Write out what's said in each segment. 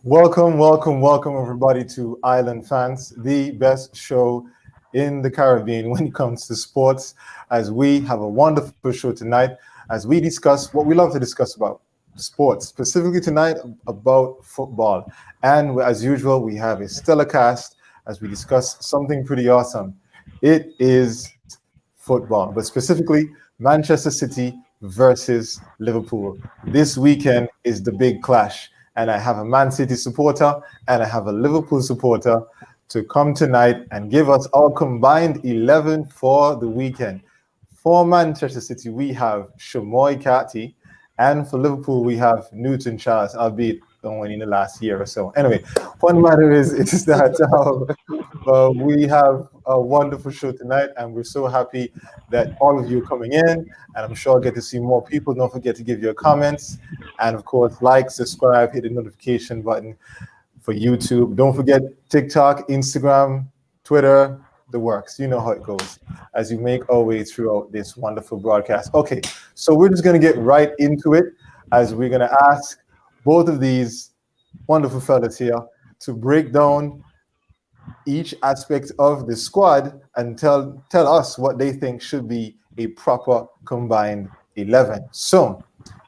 Welcome, everybody, to Island Fans, the best show in the Caribbean when it comes to sports. As we have a wonderful show tonight, as we discuss what we love to discuss about sports, specifically tonight about football. And as usual, we have a stellar cast as we discuss something pretty awesome. It is football, but specifically Manchester City versus Liverpool. This weekend is the big clash, and I have a Man City supporter and I have a Liverpool supporter to come tonight and give us our combined 11 for the weekend. For Manchester City, we have Shamoy Kati, and for Liverpool, we have Newton Charles, albeit only in the last year or so. Anyway, one matter is that we have a wonderful show tonight, and we're so happy that all of you are coming in, and I'm sure I'll get to see more people. Don't forget to give your comments, and of course, like, subscribe, hit the notification button for YouTube. Don't forget TikTok, Instagram, Twitter, the works. You know how it goes as you make our way throughout this wonderful broadcast. Okay, so we're just going to get right into it as we're going to ask both of these wonderful fellas here to break down each aspect of the squad and tell us what they think should be a proper combined 11. So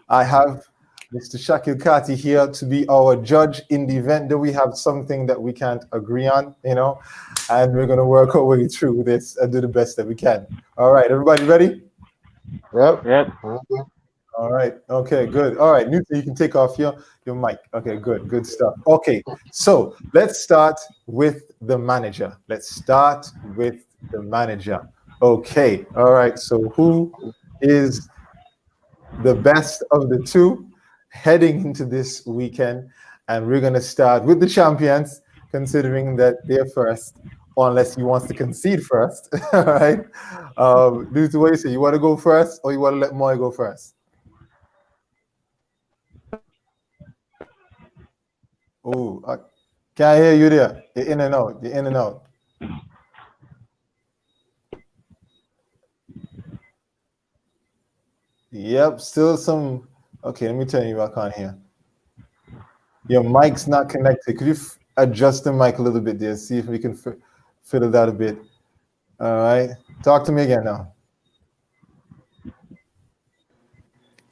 I have Mr. Shakil Kati here to be our judge in the event that we have something that we can't agree on, and we're going to work our way through this and do the best that we can. All right, everybody ready? Yep. All right. Okay, good. All right, Newton, you can take off your mic. Okay, good stuff. Okay, so let's start with the manager. Okay, all right, so who is the best of the two heading into this weekend? And we're going to start with the champions, considering that they're first, unless he wants to concede first. All right. Newton, what do you say? You want to go first, or you want to let Moy go first? Oh, I can't hear you there. You're in and out. Yep, still some. Okay, let me tell you, I can't hear. Your mic's not connected. Could you adjust the mic a little bit there? See if we can fiddle that a bit. All right. Talk to me again now.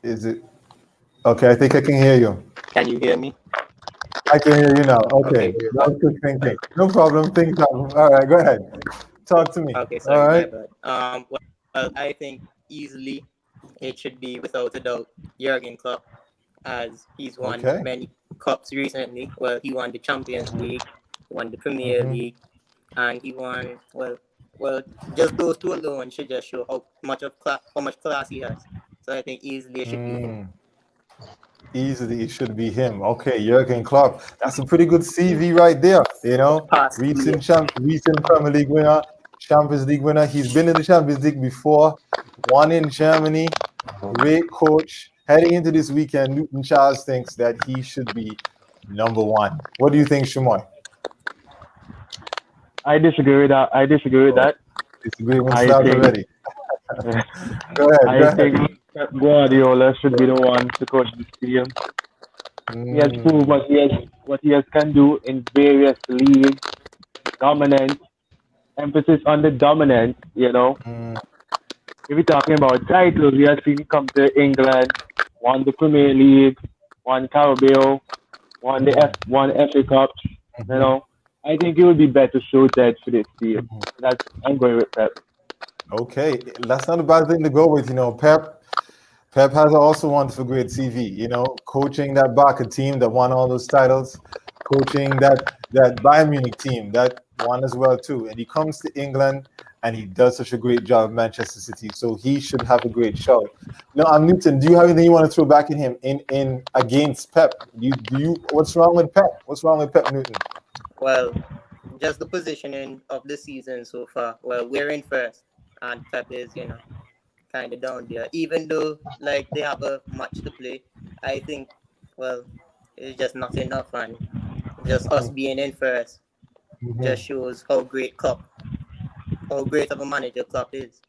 Is it? Okay, I think I can hear you. Can you hear me? I can hear you now. Okay. That was quick thinking. No problem. Think that. All right, go ahead. Talk to me. Okay, sorry. All right. Well, I think easily it should be without a doubt Jurgen Klopp, as he's won many cups recently. Well, he won the Champions League, won the Premier League, and he won well. Just those two alone should just show how much class he has. So I think easily it should be him. Easily, it should be him. Okay, Jurgen Klopp. That's a pretty good CV right there. Recent Premier League winner, Champions League winner. He's been in the Champions League before, won in Germany. Great coach. Heading into this weekend, Newton Charles thinks that he should be number one. What do you think, Shamoy? I disagree with that. Disagree with start already. Go ahead. I think Pep Guardiola should be the one to coach this team. He has proved what he can do in various leagues. Dominant, emphasis on the dominant. If we're talking about titles, we have seen him come to England, won the Premier League, won Carabao, won the FA Cups. I think it would be better suited for this team. I'm going with Pep. Okay, that's not a bad thing to go with. Pep has also wonderful great CV. Coaching that Barca team that won all those titles, coaching that Bayern Munich team that won as well too. And he comes to England and he does such a great job at Manchester City. So he should have a great show. Now, Newton, do you have anything you want to throw back at him in against Pep? What's wrong with Pep? What's wrong with Pep, Newton? Well, just the positioning of the season so far. Well, we're in first, and Pep is, kind of down there. Even though, they have a match to play, I think, it's just not enough, and just us being in first just shows how great of a manager Klopp is.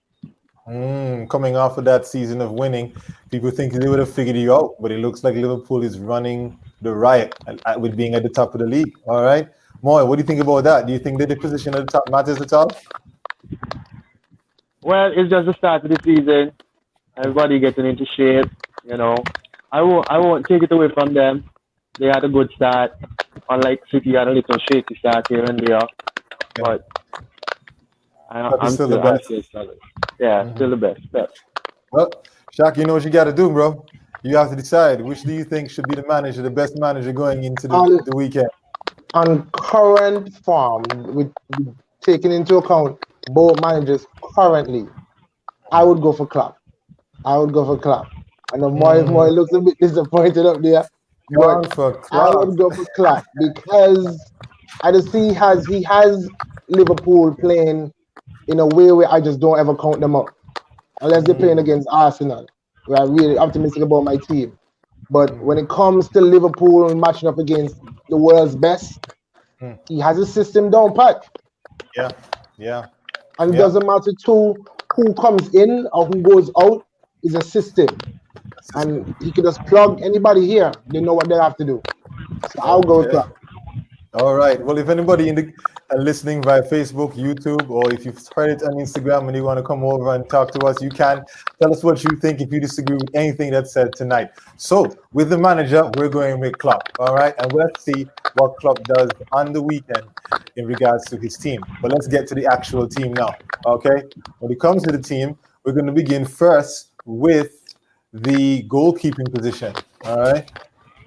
Coming off of that season of winning, people think they would have figured you out, but it looks like Liverpool is running the riot with being at the top of the league. All right, Moy, what do you think about that? Do you think that the position at the top matters at all? Well, it's just the start of the season. Everybody getting into shape. You know, I won't take it away from them. They had a good start. Unlike City, had a little shaky start here and there, Yeah, but Pep is still the I'm best. still solid. Yeah, Mhm. still the best. Best. Well, Shaq, you know what you got to do, bro. You have to decide which do you think should be the manager, the best manager going into On the weekend. on current form, with taking into account both managers currently, I would go for Klopp. I would go for Klopp. I know Moy Mm, looks a bit disappointed up there, but gone for I Klopp. would go for Klopp because I just see he has Liverpool playing in a way where I just don't ever count them out unless they're playing Mm, against Arsenal, where I'm really optimistic about my team. But when mm, it comes to Liverpool matching up against the world's best, mm. he has a system down pat. Yeah, yeah, And it yeah. doesn't matter to who comes in or who goes out, is a system. And Assistant. he can just plug anybody here. They know what they have to do. So I'll go with Okay. Klopp. All right. Well, if anybody in the listening via Facebook, YouTube, or if you've heard it on Instagram and you want to come over and talk to us, you can tell us what you think if you disagree with anything that's said tonight. So, with the manager, we're going with Klopp. All right, and let's see what Klopp does on the weekend in regards to his team. But let's get to the actual team now. Okay. When it comes to the team, we're going to begin first with the goalkeeping position. All right.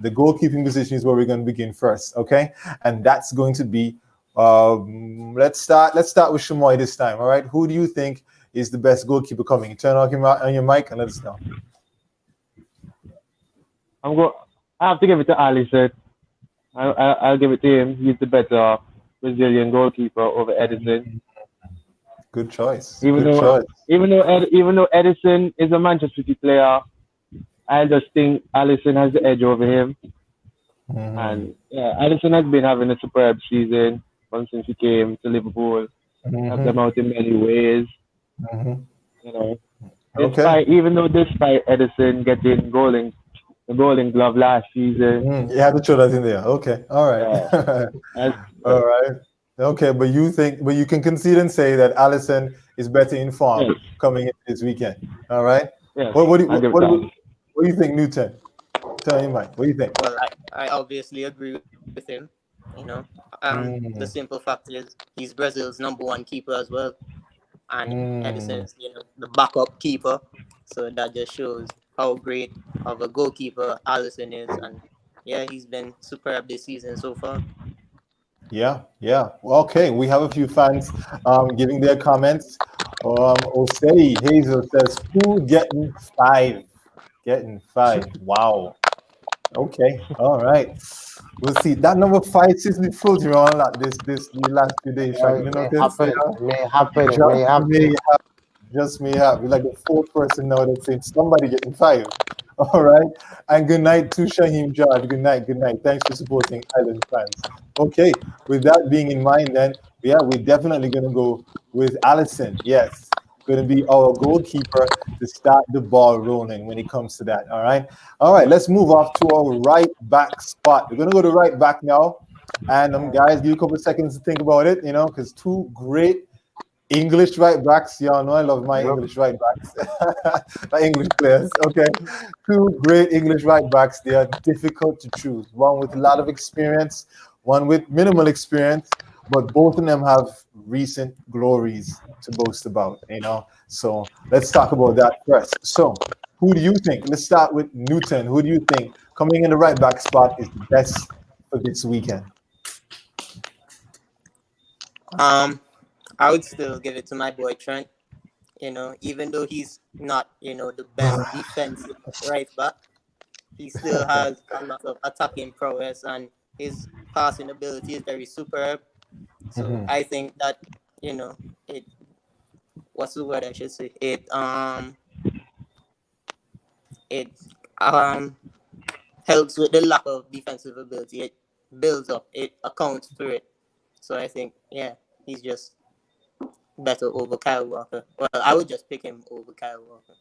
The goalkeeping position is where we're going to begin first, okay? And that's going to be let's start with Shamoy this time, all right? Who do you think is the best goalkeeper coming? Turn on your mic and let us know. I'm go. I have to give it to Alisson. I'll give it to him. He's the better Brazilian goalkeeper over Edison. Good choice. Even Good though choice. even though Edison is a Manchester City player, I just think Alisson has the edge over him. Mm-hmm. And yeah, Alisson has been having a superb season since he came to Liverpool. Helped Mm-hmm. them out in many ways. Mm-hmm. You know, Okay. despite Edison getting the golden glove last season, You have to throw that in there. Okay. All right. yeah, as, All right. Okay, but you can concede and say that Allison is better in form yes, coming in this weekend. All right. yes, What do you, I'll give it to Alisson. what do you think, Newton? Tell me, Mike. What do you think? Well, I obviously agree with him. You know, the Mm, simple fact is he's Brazil's number one keeper as well, and mm, Edison's the backup keeper. So that just shows how great of a goalkeeper Allison is, and yeah, he's been superb this season so far. yeah, yeah. Well, okay, we have a few fans giving their comments. Osei Hazel says, "Who getting five? Getting five? Wow. Okay, all right. We'll see. That number five seems to be floating around a lot this the last few days. Right? It You may notice? You happen. know, It may happen. It may just happen. may have, just may have. We're like the fourth person now that's saying somebody getting five. All right. And good night to Shaheem George. Good night. Good night. Thanks for supporting Island fans. Okay. With that being in mind, then yeah, we're definitely gonna go with Allison. Yes, going to be our goalkeeper to start the ball rolling when it comes to that. All right. All right. Let's move off to our right back spot. We're gonna go to right back now. And guys, give you a couple of seconds to think about it, because two great English right backs. Y'all know I love my Yep. English right backs, my English players. Okay, two great English right backs. They are difficult to choose. One with a lot of experience, one with minimal experience, but both of them have recent glories to boast about. So let's talk about that first. So, who do you think? Let's start with Newton. Who do you think coming in the right back spot is the best for this weekend? Um, I would still give it to my boy Trent. Even though he's not the best defensive right back, he still has a lot of attacking prowess, and his passing ability is very superb. So Mhm. I think that it what's the word I should say? It um helps with the lack of defensive ability. It builds up. It accounts for it. So I think he's just better over Kyle Walker. Well, I would just pick him over Kyle Walker.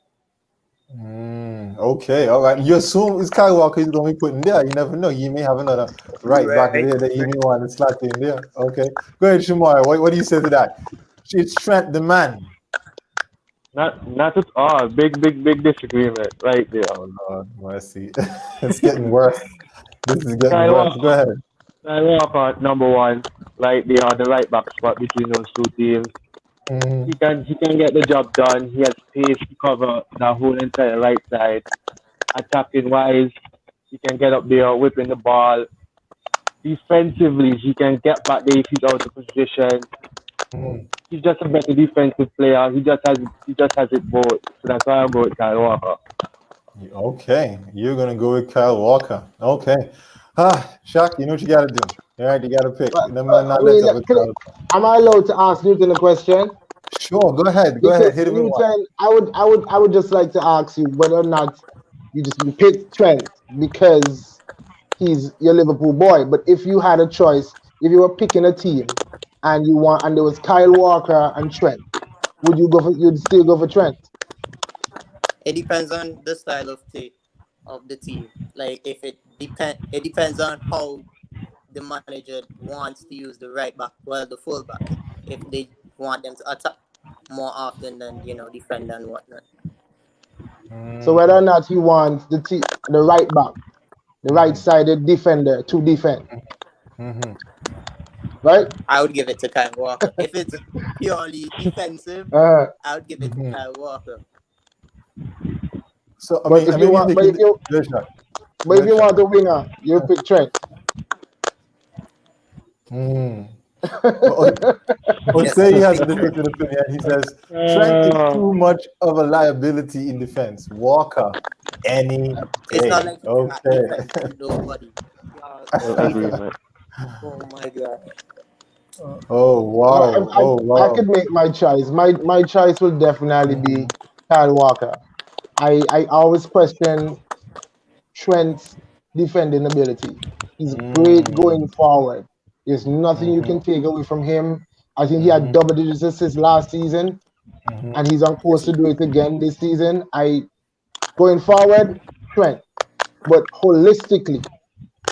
Okay, all right. You assume it's Kyle Walker he's going to be putting there. You never know. You may have another right back Right. there that you may want to slot in there. Okay. Go ahead, Shamar. What do you say to that? It's Trent the man. Not at all. Big disagreement right there. Oh, Lord, mercy. It's getting worse. This is getting Kyle worse. Go Walker, ahead. Kyle Walker, number one, right there, the right back spot between those two teams. Mm-hmm. He can get the job done. He has pace to cover the whole entire right side. Attacking wise, he can get up there, whipping the ball. Defensively, he can get back there if he's out of position. He's just a better defensive player. He just has it both. So that's why I'll go with Kyle Walker. Okay, you're gonna go with Kyle Walker. Okay. Shaq, you know what you gotta do. All right, you gotta pick. The man not let up with Kyle. Am I allowed to ask Newton a question? Sure, go ahead. Go Because ahead. Hit him with one. Newton, I would just like to ask you whether or not you pick Trent because he's your Liverpool boy. But if you had a choice, if you were picking a team and there was Kyle Walker and Trent, you'd still go for Trent? It depends on the style of play of the team. Like if it depends on how the manager wants to use the right back, well, the full back. If they want them to attack more often than defend and whatnot. So whether or not he wants the right back, the right-sided defender to defend, right? I would give it to Kyle Walker. If it's purely defensive, I would give it to Kyle Walker. So I But mean, if I you mean, want, but if you want the winger, you pick Trent. Jose has a different opinion. He says Trent is too much of a liability in defense. Walker, any It's day. not like he's not Okay. defending nobody. Agreement. Oh my god. Oh wow. Oh I wow. could make my choice. My choice will definitely be Kyle Walker. I always question Trent's defending ability. He's great going forward. There's nothing you can take away from him. I think he had double digit assists last season, and he's on course to do it again this season. Going forward, Trent. But holistically,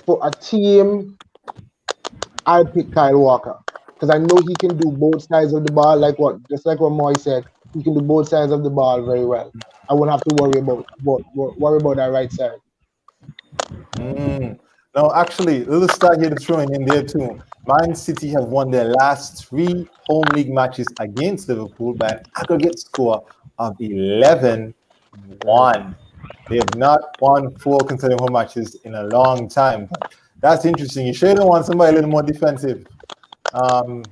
for a team, I'd pick Kyle Walker because I know he can do both sides of the ball, just like what Moy said. He can do both sides of the ball very well. I wouldn't have to worry about that right side. No, actually, a little stat here to throw in there too. Man City have won their last 3 home league matches against Liverpool by an aggregate score of 11-1. They have not won 4 consecutive home matches in a long time. That's interesting. You sure don't want somebody a little more defensive. Newton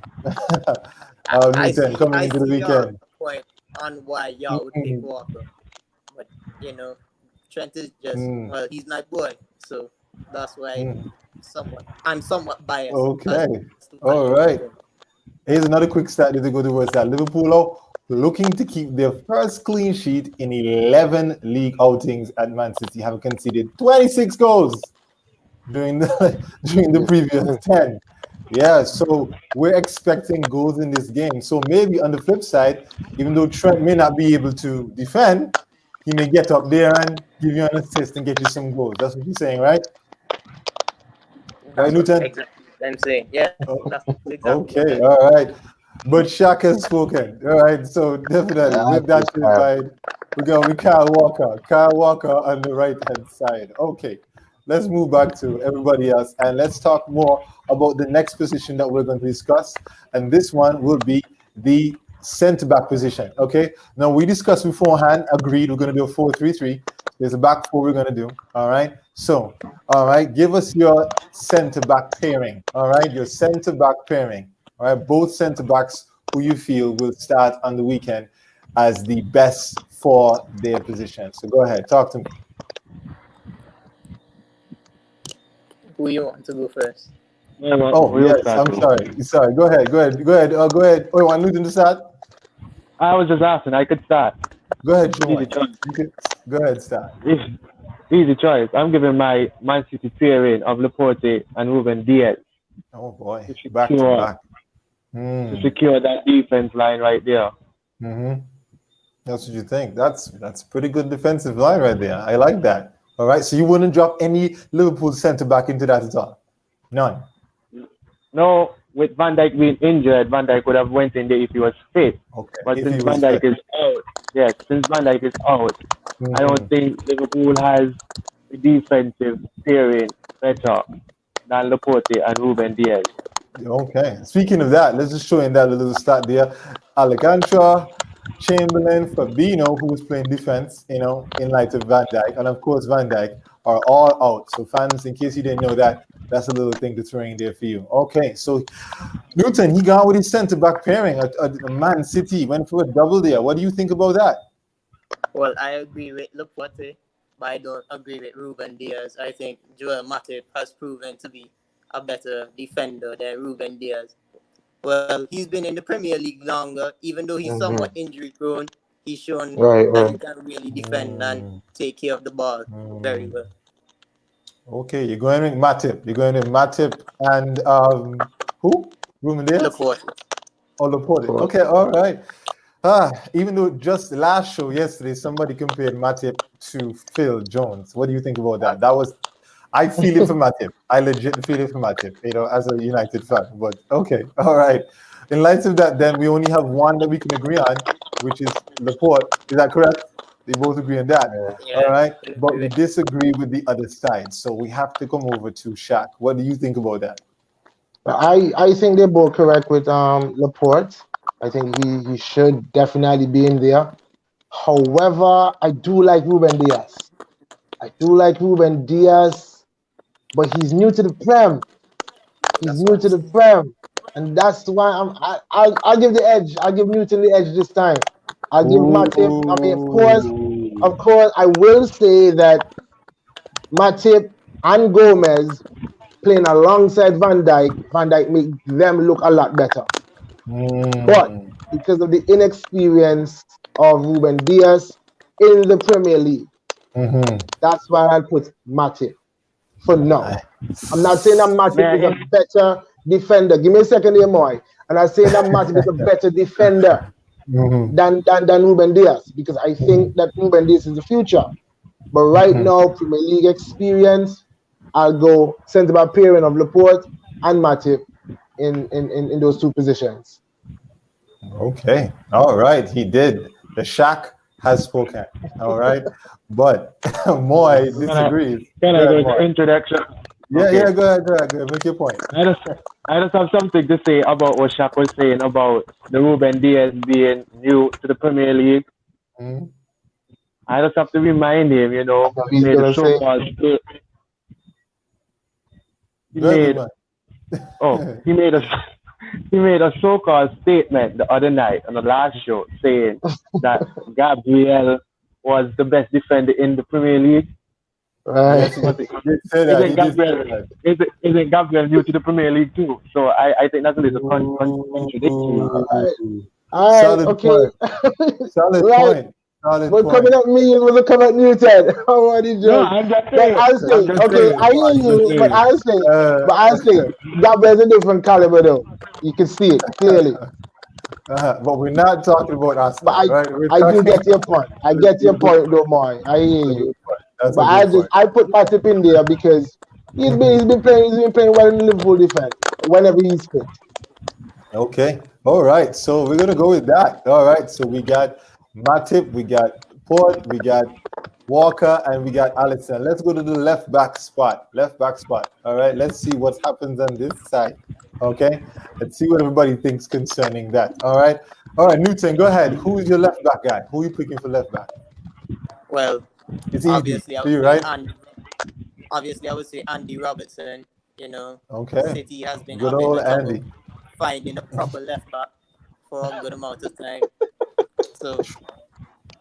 coming into the weekend. Point on why y'all would pick Walker, but Trent is just well, he's my boy, so that's why I'm somewhat biased. Okay, all right. Here's another quick stat to go towards that. Liverpool are looking to keep their first clean sheet in 11 league outings at Man City, having conceded 26 goals during the previous 10. Yeah, so we're expecting goals in this game. So maybe on the flip side, even though Trent may not be able to defend, he may get up there and give you an assist and get you some goals. That's what you're saying, right? Right, Newton? Exactly. I'm saying, yeah. That's exactly okay, all right. But Shaq has spoken. All right, so definitely with that in mind, we're going with Kyle Walker. Kyle Walker on the right-hand side. Okay. Let's move back to everybody else and let's talk more about the next position that we're going to discuss. And this one will be the center-back position. Okay. Now, we discussed beforehand, agreed, we're going to do a 4-3-3. There's a back four we're going to do. All right. So, all right, give us your center-back pairing. All right. Your center-back pairing. All right. Both center-backs who you feel will start on the weekend as the best for their position. So, go ahead. Talk to me. Who you want to go first? Oh, yes. I'm sorry. Go ahead. Go ahead. Oh, you want Newton to start? I was just asking. I could start. Go ahead, Sean. Go ahead, start. Easy choice. I'm giving my Man City pairing of Laporte and Ruben Diaz. Oh, boy. Back to back. To secure that defense line right there. That's what you think. That's pretty good defensive line right there. I like that. All right. So you wouldn't drop any Liverpool centre back into that at all? None. No, with Van Dijk being injured, Van Dijk would have went in there if he was fit. Okay. But If he since was Van fit. Dijk is out, yes, since Van Dijk is out, I don't think Liverpool has the defensive pairing better than Laporte and Ruben Diaz. Okay. Speaking of that, let's just show you that little stat there. Alcantara, Chamberlain, Fabinho, who was playing defense, in light of Van Dijk, and of course Van Dijk are all out. So fans, in case you didn't know that, that's a little thing to throw in there for you. Okay, so Newton, he got with his centre back pairing at Man City, went for a double there. What do you think about that? Well, I agree with Laporte, but I don't agree with Ruben Diaz. I think Joel Matip has proven to be a better defender than Ruben Diaz. Well, he's been in the Premier League longer, even though he's somewhat injury prone. He's shown that he can really defend and take care of the ball very well. Okay, you're going with Matip. You're going with Matip and who? Ruben Diaz? Laporte. Oh, Laporte. Okay, all right. Even though just the last show yesterday, somebody compared Matip to Phil Jones. What do you think about that? I feel it for Matip. I legit feel it for Matip, as a United fan. But okay, all right. In light of that, then we only have one that we can agree on, which is Laporte. Is that correct? They both agree on that. Yeah. All right. But we disagree with the other side. So we have to come over to Shaq. What do you think about that? I think they're both correct with Laporte. I think he should definitely be in there. However, I do like Ruben Diaz. But he's new to the Prem. And that's why I'll give the edge. I'll give Newton the edge this time. I'll give Matip. I mean, of course, I will say that Matip and Gomez playing alongside Van Dijk make them look a lot better. But because of the inexperience of Ruben Diaz in the Premier League, that's why I'll put Matip for now. I'm not saying that Matip is a better defender. Give me a second here, Moy. And I'm saying that Matip is a better defender than Ruben Diaz, because I think that Ruben Diaz is the future. But right now, Premier League experience, I'll go centre-back pairing of Laporte and Matip in those two positions. Okay. All right. He did. The Shaq has spoken. All right. But Moy disagrees. Can I go to introduction? Yeah, okay. Go ahead. Make your point. I just have something to say about what Shaq was saying about the Ruben Diaz being new to the Premier League. I just have to remind him, he made a so-called he made a so-called statement the other night on the last show saying that Gabriel was the best defender in the Premier League. Right. Isn't Gabriel new to the Premier League too? So I think that's a little contradiction. Solid point. Solid point. We're coming at me and we're coming at Newton. How are you doing? No, I'm just saying. I hear you, but I say Gabriel's a different caliber though. You can see it clearly. But we're not talking about us. But right? I do get your point. I get your point, though, Moy. I hear you. But I put Matip in there because he's been playing well in the Liverpool defense whenever he's fit. Okay. All right. So we're gonna go with that. All right. So we got Matip, we got Port, we got Walker, and we got Alisson. Let's go to the left back spot. All right. Let's see what happens on this side. Okay. Let's see what everybody thinks concerning that. All right. Newton, go ahead. Who is your left back guy? Who are you picking for left back? Well, it's easy for you, right? Obviously, I would say Andy Robertson. Okay. City has been good old Andy finding a proper left back for a good amount of time. So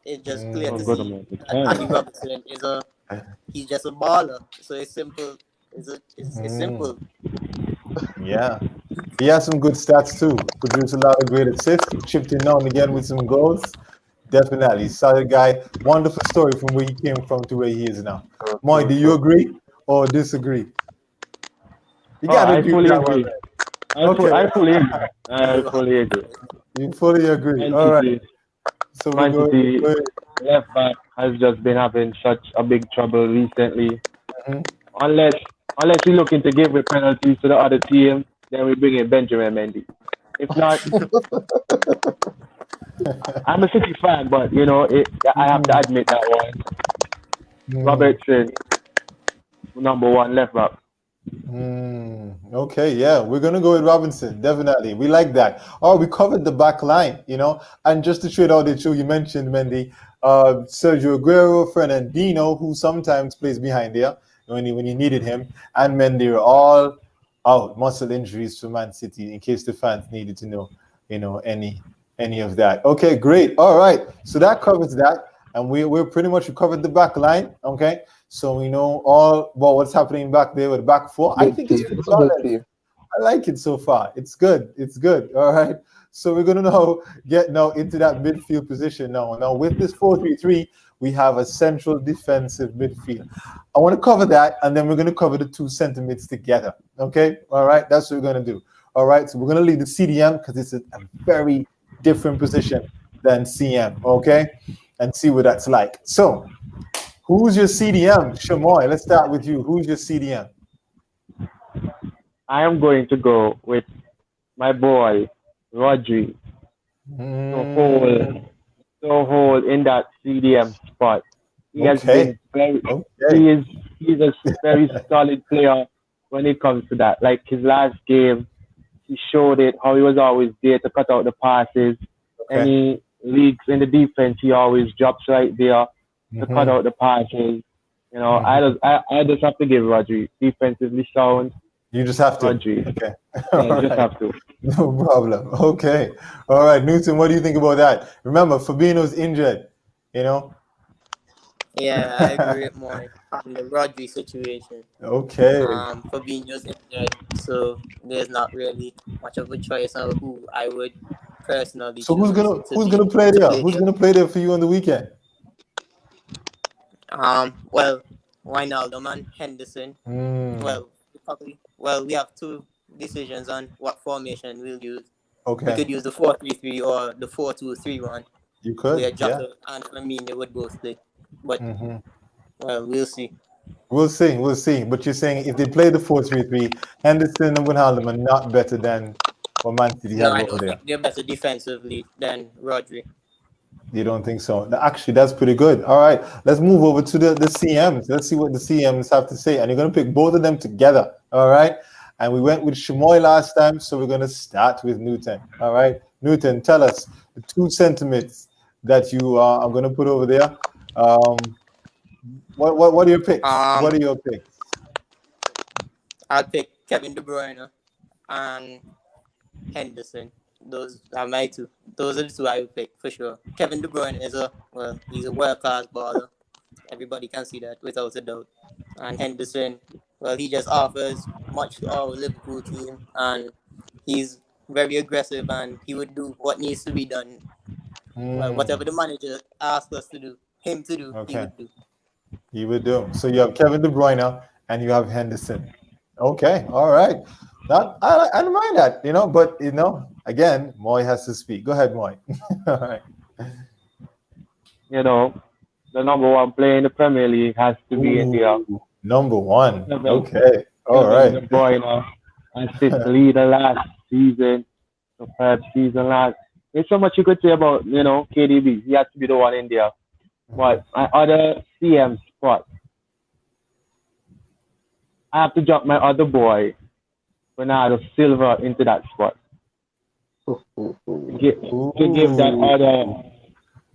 it's just clear to see that Andy Robertson he's just a baller. So it's simple. It's simple. Yeah. He has some good stats too. Produced a lot of great assists. Chipped in now and again with some goals. Definitely. Solid guy. Wonderful story from where he came from to where he is now. Moy, do you agree or disagree? You gotta agree. I fully agree. You fully agree. All right. So we're Man going. City left back has just been having such a big trouble recently. Mhm. Unless unless we looking to give away penalties to the other team, then we bring in Benjamin Mendy. If not, I'm a City fan, but I have to admit that one. Mm. Robertson, number one left back. Okay, yeah, we're gonna go with Robinson, definitely. We like that. Oh, we covered the back line, and just to trade out the two you mentioned, Mendy, Sergio Aguero, Fernandino, who sometimes plays behind there when you needed him, and Mendy are all out, muscle injuries for Man City. In case the fans needed to know, any of that. Okay, great. All right, so that covers that, and we're pretty much covered the back line. Okay. So we know all about what's happening back there with the back four. I Good think it's team. pretty It's a good solid. team. I like it so far. It's good. It's good. All right. So we're gonna now get now into that midfield position now. Now with this 4-3-3, we have a central defensive midfield. I want to cover that, and then we're gonna cover the two center mids together. Okay. All right. That's what we're gonna do. All right. So we're gonna leave the CDM because it's a very different position than CM. Okay. And see what that's like. So who's your CDM? Shamoy, let's start with you. Who's your CDM? I am going to go with my boy Rodri to Mm, hold in that CDM spot. He has okay. been very Okay. he is he's a very solid player when it comes to that. Like his last game, he showed it how he was always there to cut out the passes. Okay. Any leaks in the defense, he always drops right there to cut Mm-hmm. out the passes. Mm-hmm. I just have to give Rodri defensively sound. You just have to. Rodri, Okay. yeah, All just right. have to. No problem. Okay. All right. Newton, what do you think about that? Remember, Fabino's injured, you know? Yeah, I agree with more on the Rodri situation. Okay. Fabinho's injured, so there's not really much of a choice on who I would personally So who's choose gonna who's gonna play to there? play Who's there. gonna play there for you on the weekend? Well, Wijnaldum and Henderson. Mm, We have two decisions on what formation we'll use. We okay. could use the 4-3-3 or the 4-2-3-1, You could, where yeah. Jota and Firmino would both play. But Mm-hmm. well, we'll see. We'll see. We'll see. But you're saying if they play the 4-3-3, Henderson and Wijnaldum are not better than what Man City No, have I over don't there. think they're better defensively than Rodri. You don't think so? Actually, that's pretty good. All right, let's move over to the CMs. Let's see what the CMs have to say. And you're going to pick both of them together. All right. And we went with Shamoy last time, so we're going to start with Newton. All right. Newton, tell us the two sentiments that you are going to put over there. Um, what are your picks? What Um, are your picks? I'll pick Kevin De Bruyne and Henderson. Those are my two. Those are the two I would pick for sure. Kevin De Bruyne he's a world class baller. Everybody can see that without a doubt. And Henderson, well, he just offers much to our Liverpool team, and he's very aggressive, and he would do what needs to be done. Well, Mm, whatever the manager asks us to do, him to do, he okay. would do. You would do. So you have Kevin De Bruyne and you have Henderson. Okay, all right. Not, I don't mind that, but again, Moy has to speak. Go ahead, Moy. All right. You know, the number one player in the Premier League has to be in there. Ooh, number one. Kevin, Okay. All Kevin right. De Bruyne, assist leader last season, superb season last. There's so much you could say about KDB. He has to be the one in there. But my other CM spot, I have to drop my other boy, Bernardo Silva, into that spot. To give that Ooh. other,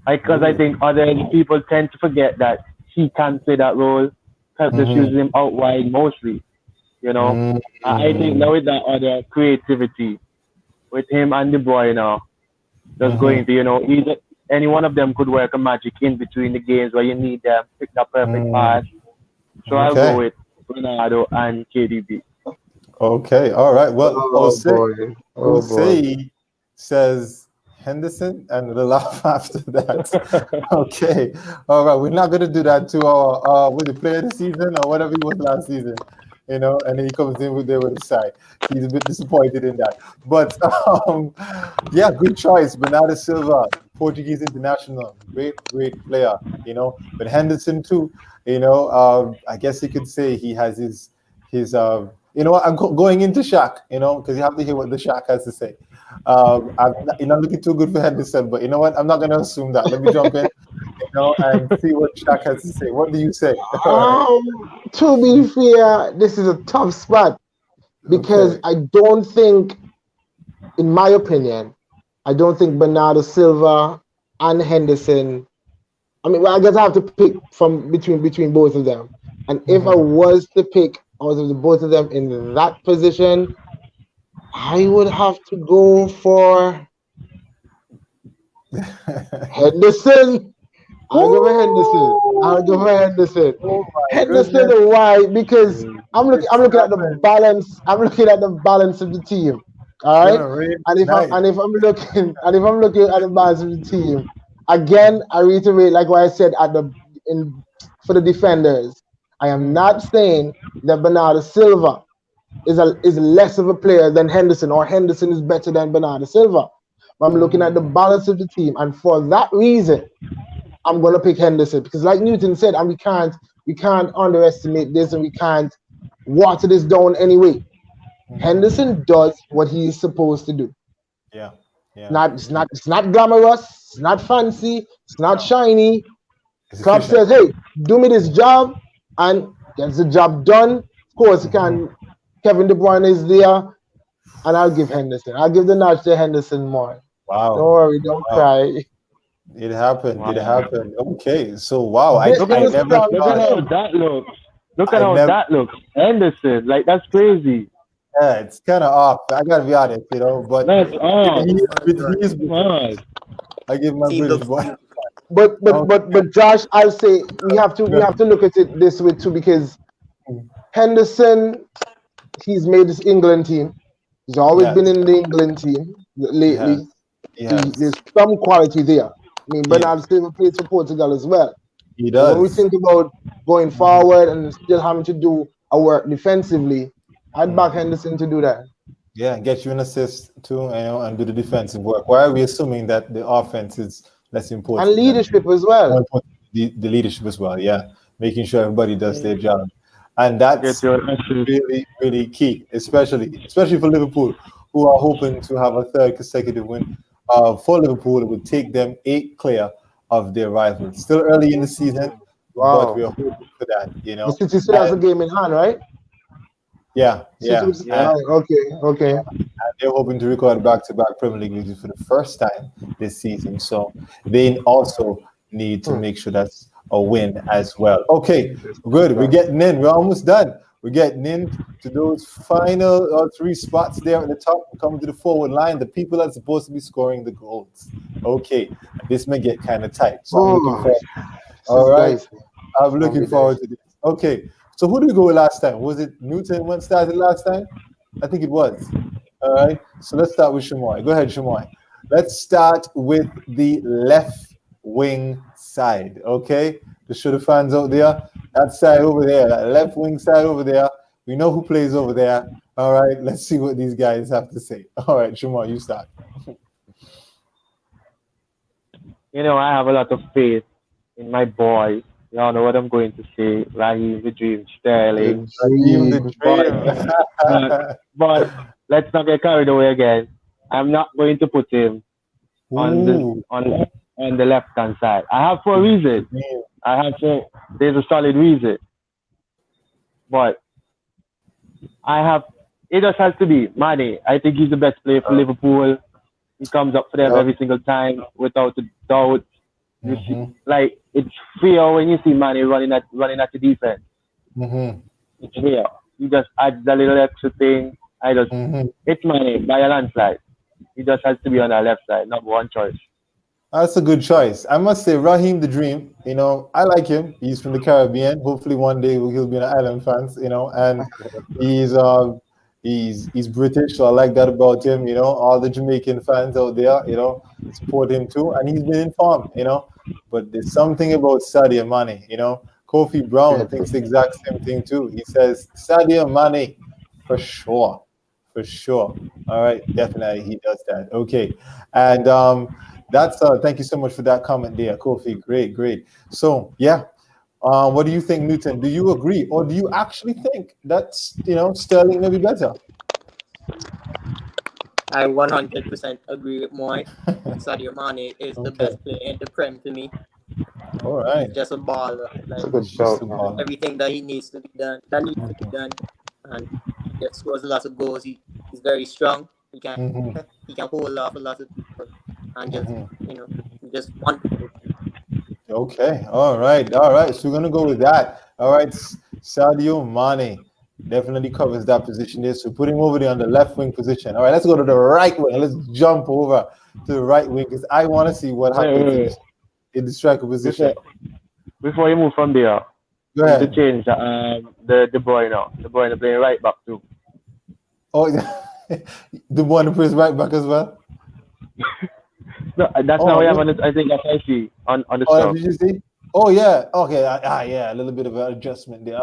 because I Ooh. think other people tend to forget that he can play that role. Pep just Mm-hmm. uses him out wide mostly. I think Mm-hmm. now with that other creativity with him and De Bruyne, just Mm-hmm. going to either any one of them could work a magic in between the games where you need them pick that perfect pass. So I'll go Okay. with Ronaldo and KDB. Okay. All right. Well, Oh boy. Oh boy. Jose says Henderson, and the laugh after that. Okay. All right. We're not going to do that to our was it player of the season or whatever he was last season, and then he comes in with a side. He's a bit disappointed in that. But yeah, good choice, Bernardo Silva. Portuguese international, great player. But Henderson too. I guess you could say he has his. I'm going into Shaq. Because you have to hear what the Shaq has to say. I'm not looking too good for Henderson, but you know what? I'm not going to assume that. Let me jump in. And see what Shaq has to say. What do you say? All right. To be fair, this is a tough spot because Okay. I don't think, in my opinion, I don't think Bernardo Silva and Henderson. I mean, well, I guess I have to pick from between both of them. And if I was to pick out of the both of them in that position, I would have to go for Henderson. I'll go for Henderson. I'll go for Henderson. Oh my Henderson, goodness. why? Because I'm It's looking at the happened. balance. I'm looking at the balance of the team. It's All right. gonna rain And if I'm tonight. and if I'm looking at the balance of the team, again, I reiterate like what I said at the in for the defenders. I am not saying that Bernardo Silva is less of a player than Henderson or Henderson is better than Bernardo Silva. But I'm looking at the balance of the team, and for that reason, I'm gonna pick Henderson because, like Newton said, and we can't underestimate this, and we can't water this down anyway. Henderson does what he is supposed to do. Yeah, yeah. It's not glamorous. It's not fancy. It's not No, shiny. it's Klopp efficient. says, "Hey, do me this job," and gets the job done. Of course, he can. Kevin De Bruyne is there, and I'll give Henderson. I'll give the nudge to Henderson more. Don't Wow, worry, don't wow. cry. It happened. It Wow. happened. Okay, so wow, I Look I at Business never plan look for at thought. how him. that looks. Look at I how never. that looks. Henderson, like that's crazy. Yeah, it's kind of off. I gotta be honest, but That's off. he is Come British. on. I give my He British looks boy. beautiful. But Josh, I'll say we have to look at it this way too because Henderson, he's made this England team. He's always been Yes, in the England team he has. lately. He So has. there's some quality there. I mean, Yeah, Bernardo Silva plays for Portugal as well. he So when we does. think about going forward and still having to do a work defensively, I'd back Henderson to do that. Yeah, get you an assist too, and do the defensive work. Why are we assuming that the offense is less And important than leadership as well. more important the leadership as well? Yeah, making sure everybody does their Mm. job, and Get that's your assist. really key, especially for Liverpool, who are hoping to have a third consecutive win. For Liverpool, it would take them 8 clear of their rivals. Still early in the season, but Wow. we're hoping for that. But City still has a And game in hand, right? yeah, City yeah, was, Yeah. okay, okay. and they're hoping to record back-to-back Premier League victories for the first time this season. So they also need to Hmm. make sure that's a win as well. Okay, Interesting. good. We're getting in. We're almost done. We're getting in to those final 3 spots there at the top. We're coming to the forward line. The people that are supposed to be scoring the goals. Okay, this may get kind of tight. So I'm looking Oh, forward. this All is right, dicey. I'm It's gonna looking be forward dicey. to this. Okay, so who did we go with last time? Was it Newton went started last time? I think it was. All right. So let's start with Shamoy. Go ahead, Shamoy. Let's start with the left wing side. Okay. To show the fans out there, that side over there, that left wing side over there. We know who plays over there. All right. Let's see what these guys have to say. All right, Shamoy, you start. You know, I have a lot of faith in my boy. Y'all know what I'm going to say. Raheem the Dream The Sterling. Raheem the dream. But but Dream. but let's not get carried away again. I'm not going to put him on the Ooh. on the left hand side. I have for a reason. I have for there's a solid reason. But I have it just has to be Mane. I think he's the best player for Liverpool. He comes up for them Yep. every single time without a doubt. You see, Mm-hmm. like it's fear when you see Mane running at the defense. Mm-hmm. It's fear. He just adds a little extra thing. Mm-hmm. It's Mane by a landslide. He just has to be on our left side, number one choice. That's a good choice. I must say, Raheem the Dream. I like him. He's from the Caribbean. Hopefully, one day he'll be an Island fans. And he's he's British, so I like that about him. All the Jamaican fans out there, support him too, and he's been informed. But there's something about Sadio Mane. Kofi Brown thinks the exact same thing too. He says Sadio Mane for sure. All right, definitely he does that. Okay, and That's thank you so much for that comment there, Kofi. Great, great. So yeah, what do you think, Newton? Do you agree, or do you actually think that Sterling may be better? I 100% agree with Moy. Sadio Mane is the Okay, best player in the Prem to me. all He's right. just a baller. It's a Like good He's just shout, a man. baller. everything that he needs to be done, that needs to be done, and he just scores a lot of goals. He's very strong. He can Hmm. he can hold off a lot of people, and just Hmm. you know just wonderful. Okay, all right, all right. So we're gonna go with that. All right, Sadio Mane definitely covers that position there. So put him over there on the left wing position. All right, let's go to the right wing. Let's jump over to the right wing because I want to see what Wait, happens wait, wait. in the striker Before position. before you move from there, Go we need to ahead. change the boy now. The boy playing right back too. Oh, the one who plays right back as well. No, that's Oh, not what I look. have on. I think that's what I see on the Oh, sub. did you see? Oh yeah. Okay. Yeah. A little bit of an adjustment there.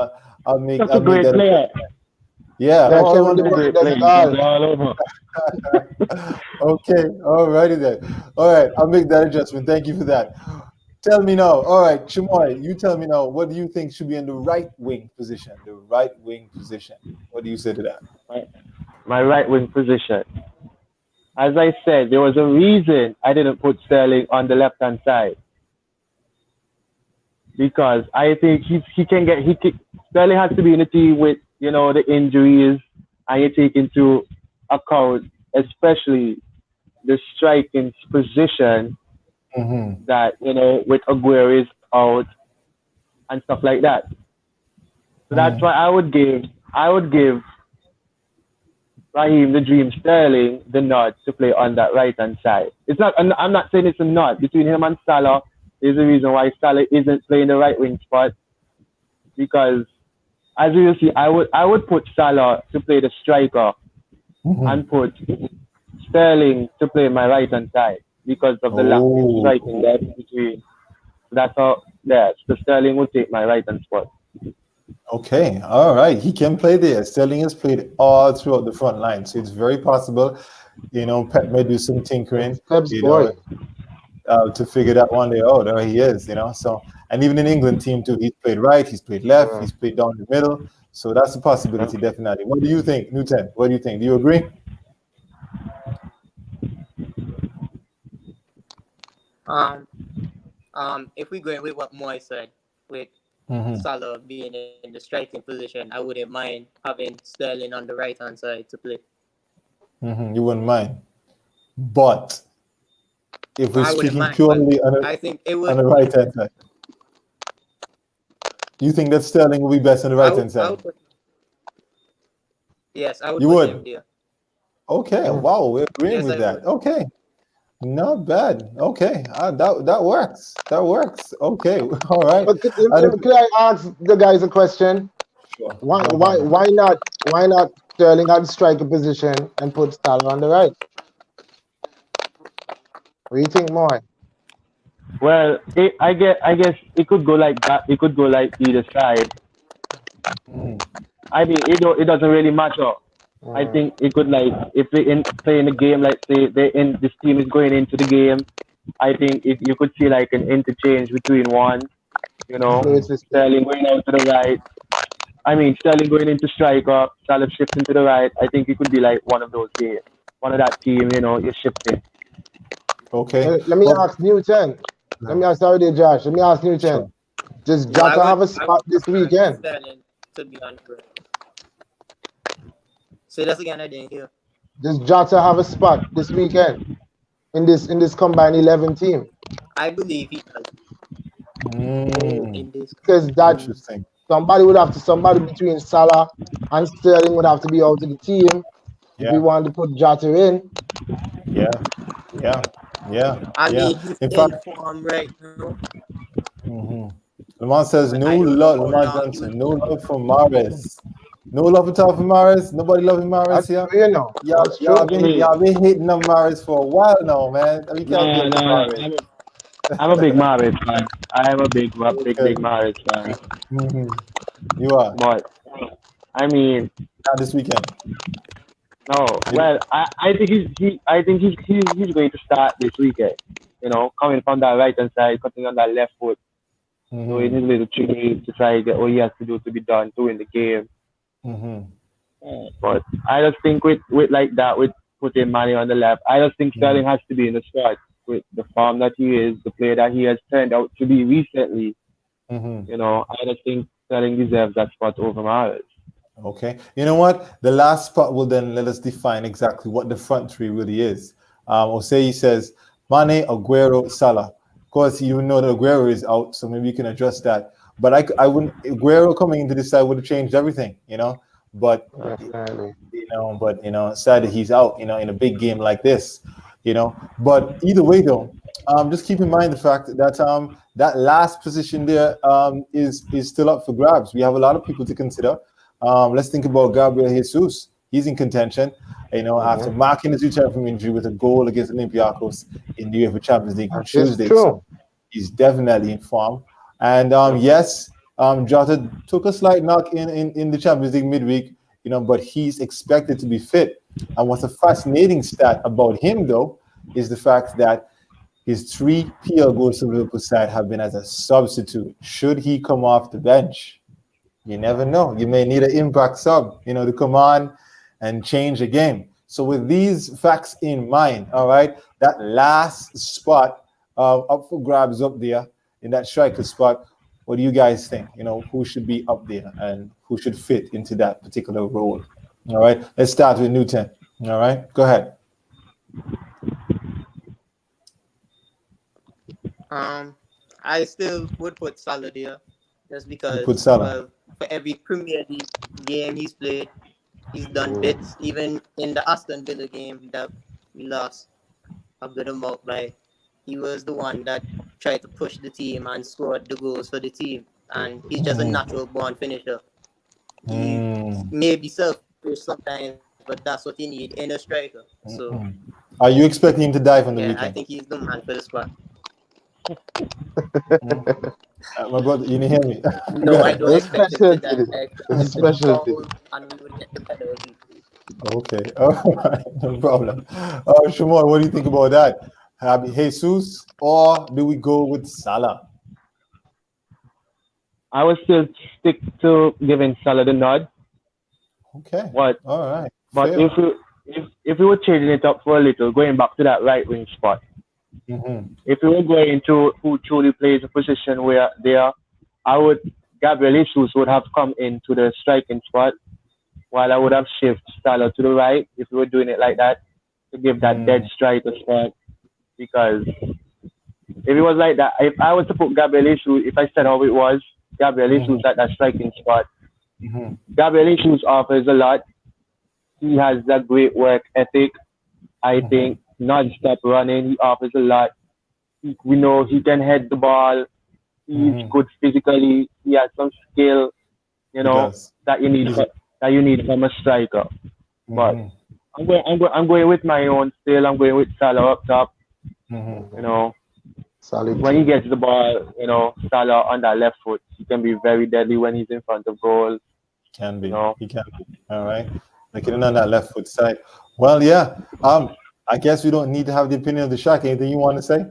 That's a I'll make great that player. adjustment. Yeah. Yeah, Oh, I Kevin want De That's a to. Bruyne great does player. it He can all. play all over. Okay. All righty then. All right. I'll make that adjustment. Thank you for that. Tell me now. All right, Chamoy, you tell me now. What do you think should be in the right wing position? The right wing position. What do you say to that? My, my right wing position. As I said, there was a reason I didn't put Sterling on the left hand side because I think he can get Sterling has to be in the team with the injuries and you take into account especially the striking position Mm-hmm. that with Aguero is out and stuff like that. So that's Mm-hmm. why I would give Raheem the Dream Sterling the nod to play on that right hand side. It's not. I'm not saying it's a nod between him and Salah. There's a reason why Salah isn't playing the right wing spot because as you will see, I would put Salah to play the striker Mm-hmm. and put Sterling to play my right hand side because of the lack in Oh, striking depth between. That's how. Yeah, so Sterling would take my right hand spot. okay. All right. He can play there. Sterling has played all throughout the front line, so it's very possible. Pep may do some tinkering. It's Pep's You boy. know, to figure that one day. Oh, there he is. So, and even in England team too, he's played right, he's played left, Yeah. he's played down the middle. So that's a possibility, definitely. What do you think, Newton? What do you think? Do you agree? Um, if we go with what Moy said, with Mm-hmm. Salah being in the striking position, I wouldn't mind having Sterling on the right hand side to play. Mm-hmm. You wouldn't mind, but if we're I wouldn't speaking mind, but purely I think it on would. the right hand side, you think that Sterling will be best on the right hand I side? would put, yes, I would You put him would. there. Okay. Mm. Wow, we're agreeing Yes, with I that. would. Okay. Not bad. Okay. That works. That works. Okay. All right. But And if, can I ask the guys a question? sure. Why No why problem. why not why not Sterling at the striker position and put Salah on the right? What do you think more? Well, I guess it could go like that. It could go like either side. Mhm. I mean, it doesn't really matter. I Mm. think it could like if they play in the game, like say they in this team is going into the game. I think you could see like an interchange between one, you know, Fluid system. Sterling going out to the right. I mean, Sterling going into striker, Salah shifting to the right. I think it could be like one of those games, one of that team, you're shifting. Okay. Let me Well, ask Newton. Let me no, ask sorry there, Josh. Let me ask Newton. sure. Does No, Jota have a I would spot this prefer weekend? Sterling to be on the right. Say that again, I didn't hear. Does Jota have a spot this weekend in this combined 11 team? I believe he does. Mm, In this. Because that interesting. somebody between Salah and Sterling would have to be out of the team if we Yeah. wanted to put Jota in. Yeah. Yeah. Yeah. I Yeah. mean, he's In in fact, form right now, hmm Lamar says but no I don't know love. how Lamar long he Johnson, will no be out. love for Mares. No love at all for Mares. Nobody loving Mares That's here. true, you know. Y'all, That's y'all true. been Me, y'all been hating on Mares for a while now, man. We can't be no, hating on no, no. Mares. I'm a big Mahrez fan. I am a big Okay. Mahrez fan. hmm You are But I mean, not this weekend. no. You Well, I think he's going to start this weekend. coming from that right hand side, cutting on that left foot, doing his little trickery to try to get what he has to do to be done to win the game. But I just think with like that, with putting money on the left, I just think Sterling has to be in the squad with the form that he is, the player that he has turned out to be recently. I just think Sterling deserves that spot over Mahrez. Okay. You know what? The last spot will then let us define exactly what the front three really is. Osei says Mane, Aguero, Salah. Of course, you know that Aguero is out, so maybe you can address that. But I wouldn't. Aguero coming into this side would have changed everything, But sad that he's out, in a big game like this. But either way, though, just keep in mind the fact that that last position there is still up for grabs. We have a lot of people to consider. Let's think about Gabriel Jesus. He's in contention, after marking his return from injury with a goal against Olympiacos in the UEFA Champions League on Tuesday. So he's definitely in form. And yes, Jota took a slight knock in the Champions League midweek, but he's expected to be fit. And what's a fascinating stat about him, though, is the fact that his 3 PL goals to the Liverpool side have been as a substitute. Should he come off the bench? You never know. You may need an impact sub, to come on and change the game. So with these facts in mind, all right, that last spot up for grabs up there in that striker spot, what do you guys think? Who should be up there and who should fit into that particular role? All right, let's start with Newton. All right, go ahead. I still would put Salah there just because put Salah. For every Premier League game he's played, he's done bits. Even in the Aston Villa game that we lost a good amount by, he was the one that tried to push the team and scored the goals for the team. And he's just a natural born finisher. He may be selfish sometimes, but that's what you need in a striker. So, are you expecting him to dive on the weekend? I think he's the man for the spot. My brother, you didn't hear me. No, I don't expect it to die. It's special, and we would get the penalty. Okay, all right, no problem. Shimon, what do you think about that? Have Jesus, or do we go with Salah? I would still stick to giving Salah the nod. Okay. But all right. But if we were changing it up for a little, going back to that right wing spot, if we were going to who truly plays a position where Gabriel Jesus would have come into the striking spot, while I would have shifted Salah to the right if we were doing it like that, to give that dead striker spot. Because if it was like that, if I was to put Gabriel Jesus, if I said how it was, Gabriel Jesus at that striking spot, Gabriel Jesus offers a lot. He has that great work ethic. I think non-stop running, he offers a lot. We know he can head the ball. He's good physically. He has some skill, that you need from a striker. But I'm going with my own still. I'm going with Salah up top. When he gets the ball, Salah on that left foot, he can be very deadly when he's in front of goal. Can be. He can be. All right. Like on that left foot side. Well, yeah. I guess we don't need to have the opinion of the Shaq. Anything you want to say?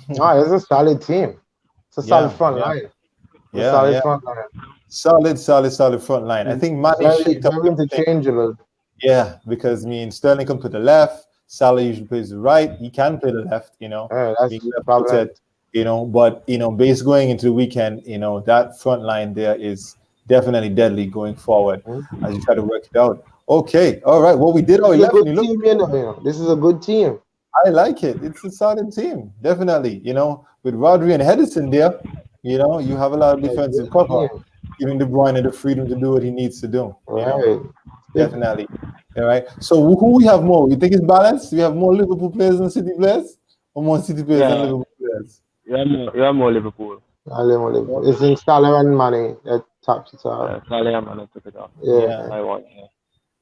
No, it's a solid team. It's a solid front line. Solid front line. I think Mane shaped up interchangeable. Yeah, because Sterling can put the left. Salah usually plays the right. He can play the left. That's the problem. But base going into the weekend, that front line there is definitely deadly going forward as you try to work it out. Okay, all right. Well, we did our 11. This is a good team. I like it. It's a solid team, definitely. With Rodri and Henderson there, you have a lot of defensive cover, giving De Bruyne the freedom to do what he needs to do. Definitely. All right. So who we have more? You think it's balanced? We have more Liverpool players than City players, or more City players than Liverpool players? You have more Liverpool. It's in Salah and Mane that tops it off. Salah and Mane took it off. I want.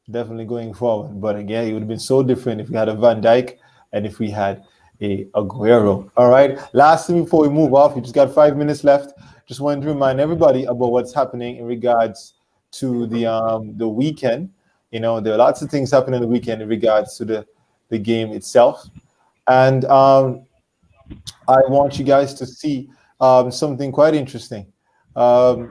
Definitely going forward. But again, it would have been so different if we had a Van Dijk and if we had a Aguero. All right. Last thing before we move off, we just got 5 minutes left. Just wanted to remind everybody about what's happening in regards to the weekend. There are lots of things happening in the weekend in regards to the game itself. And I want you guys to see something quite interesting.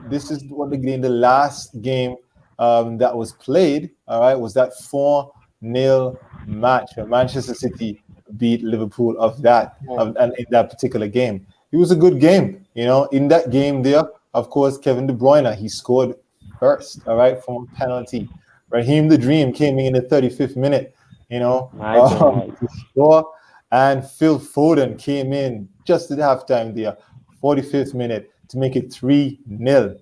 This is what the last game that was played. All right, was that 4-0 match where Manchester City beat Liverpool and in that particular game. It was a good game. In that game there, of course, Kevin De Bruyne, he scored first. All right, from a penalty. Raheem the Dream came in the 35th minute. My God. To score. And Phil Foden came in just at halftime there, 45th minute, to make it 3-0.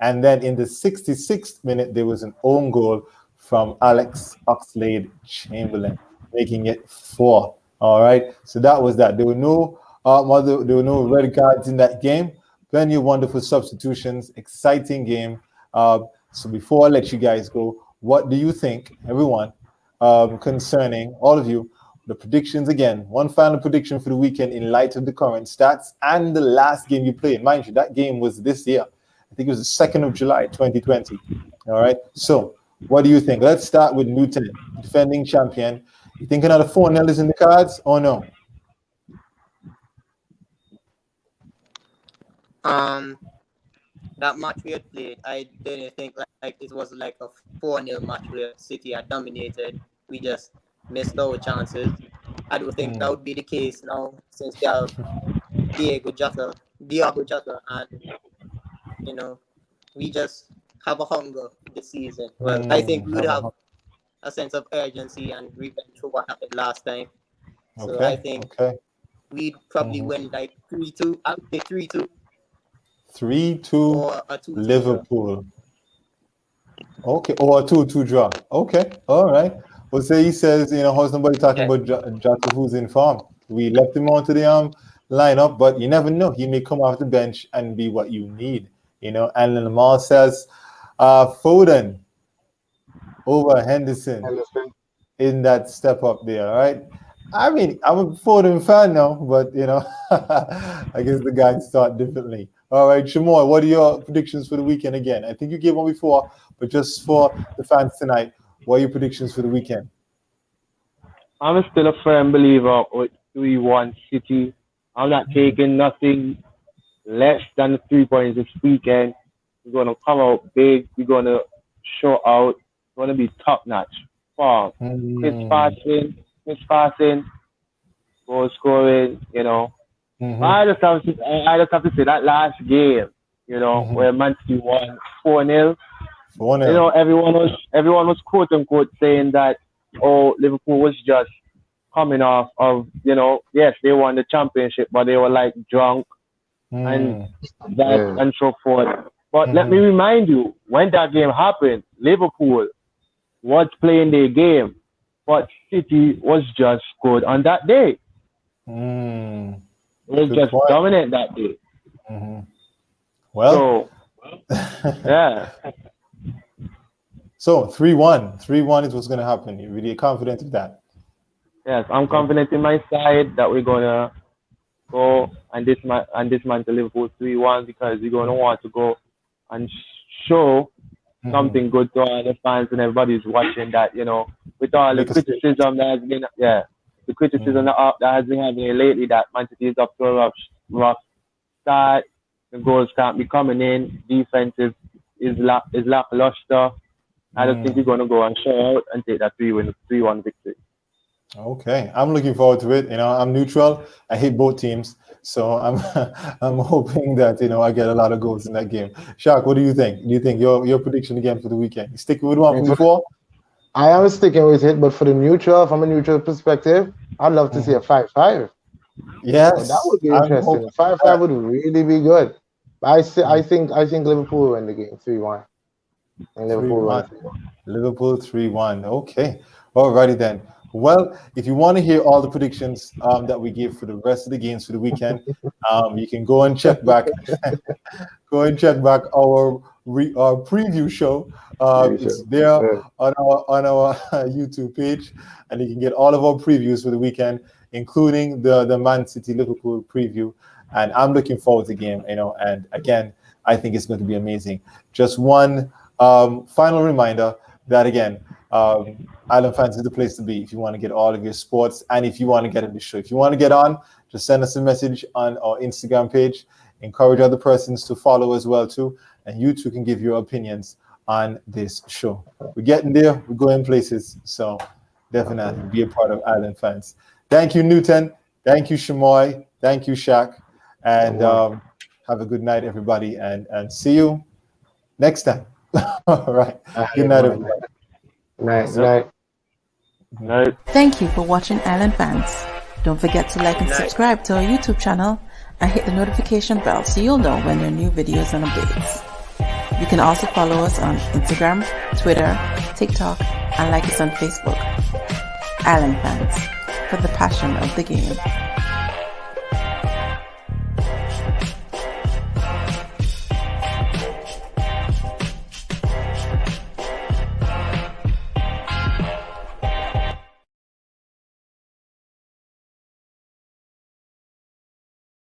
And then in the 66th minute, there was an own goal from Alex Oxlade-Chamberlain, making it 4. All right. So that was that. There were no red cards in that game. Plenty of wonderful substitutions. Exciting game. So before I let you guys go, what do you think, everyone, concerning all of you, the predictions again? One final prediction for the weekend in light of the current stats and the last game you played. Mind you, that game was this year. I think it was the 2nd of July, 2020. All right. So what do you think? Let's start with Newton, defending champion. You think another 4-0 is in the cards or no? That match we had played, I didn't think like it was like a 4-0 match where City had dominated. We just missed our chances. I don't think that would be the case now since they have Diego Jota, and we just have a hunger this season. Well, I think we would have a sense of urgency and revenge for what happened last time. So I think we'd probably win like 3-2. I would say 3-2. 3-2 Liverpool. Okay, or a 2-2 draw. Okay, all right. Well, say he says, how's nobody talking about Jota, who's in form? We left him onto the lineup, but you never know. He may come off the bench and be what you need. And Lamar says, Foden over Henderson in that step up there. All right. I mean, I'm a Foden fan now, but I guess the guys thought differently. All right, Shamoy, what are your predictions for the weekend again? I think you gave one before, but just for the fans tonight, what are your predictions for the weekend? I'm still a firm believer with 3-1 City. I'm not taking nothing less than the 3 points this weekend. We're going to come out big. We're going to show out. It's going to be top notch. Wow. Chris passing, goal scoring, I just have to say that last game, where Man City won 4-0. 4-0. Everyone was quote unquote saying that Liverpool was just coming off of, yes, they won the championship, but they were like drunk and that and so forth. But let me remind you, when that game happened, Liverpool was playing their game, but City was just good on that day. It was just dominant that day. Well, yeah. So 3-1 is what's going to happen. You're really confident of that? Yes, I'm confident in my side that we're going to go and dismantle Liverpool 3-1 because we're going to want to go and show something good to all the fans and everybody who's watching that, with all the criticism that has been, the criticism that has been happening lately that Man City is up to a rough start, the goals can't be coming in, defensive is lackluster. I don't think we're going to go and show out and take that 3-1 victory. Okay, I'm looking forward to it. I'm neutral. I hate both teams, so I'm hoping that I get a lot of goals in that game. Shaq, what do you think? Do you think your prediction again for the weekend? You sticking with one from before? I am sticking with it, but for the neutral, from a neutral perspective, I'd love to see a 5-5. Yes, so that would be interesting. 5-5 would really be good. But I think Liverpool will win the game 3-1. And Liverpool 3-1. Okay, alrighty then. Well, if you want to hear all the predictions that we give for the rest of the games for the weekend, you can go and check back. Go and check back our preview show. It's there on our YouTube page, and you can get all of our previews for the weekend, including the Man City Liverpool preview. And I'm looking forward to the game. And again, I think it's going to be amazing. Just one final reminder that again, Island Fans is the place to be if you want to get all of your sports and if you want to get in the show. If you want to get on, just send us a message on our Instagram page. Encourage other persons to follow as well too, and you too can give your opinions on this show. We're getting there. We're going places. So definitely be a part of Island Fans. Thank you, Newton. Thank you, Shamoy. Thank you, Shaq. And have a good night, everybody. And see you next time. All right. Good night, everybody. Night. Thank you for watching Island Fans. Don't forget to like and subscribe to our YouTube channel and hit the notification bell so you'll know when there are new videos and updates. You can also follow us on Instagram, Twitter, TikTok, and like us on Facebook. Island Fans, for the passion of the game.